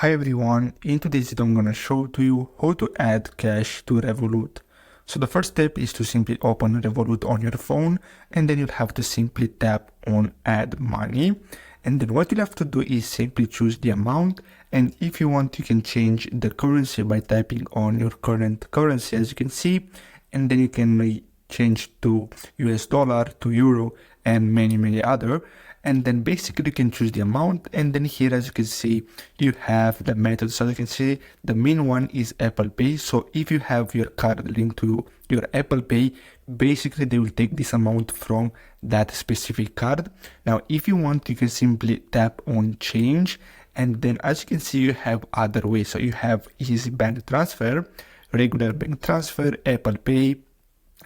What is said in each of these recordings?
Hi everyone, in today's video I'm gonna show to you how to add cash to Revolut. So the first step is to simply open Revolut on your phone, and then you'll have to simply tap on add money. And then what you'll have to do is simply choose the amount, and if you want you can change the currency by typing on your current currency as you can see, and then you can change to US dollar, to euro, and many other. And then basically you can choose the amount, and then here as you can see you have the method. So as you can see the main one is Apple Pay. So if you have your card linked to your Apple Pay, basically they will take this amount from that specific card. Now if you want you can simply tap on change, and then as you can see you have other ways. So you have easy bank transfer, regular bank transfer, Apple Pay,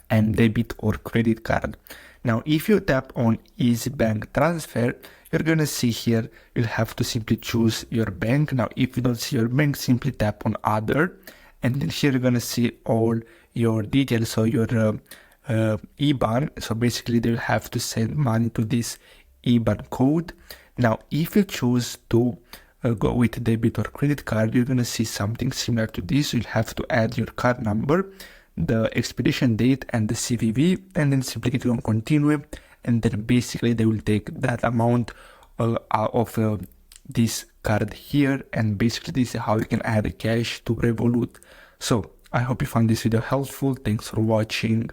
and debit or credit card. Now if you tap on easy bank transfer, you're gonna see here you'll have to simply choose your bank. Now if you don't see your bank, simply tap on other, and then here you're gonna see all your details. So your IBAN, so basically they'll have to send money to this IBAN code. Now if you choose to go with debit or credit card, you're gonna see something similar to this. You'll have to add your card number, the expiration date, and the CVV, and then simply click on continue, and then basically they will take that amount of this card here, and basically this is how you can add cash to Revolut. So I hope you found this video helpful. Thanks for watching.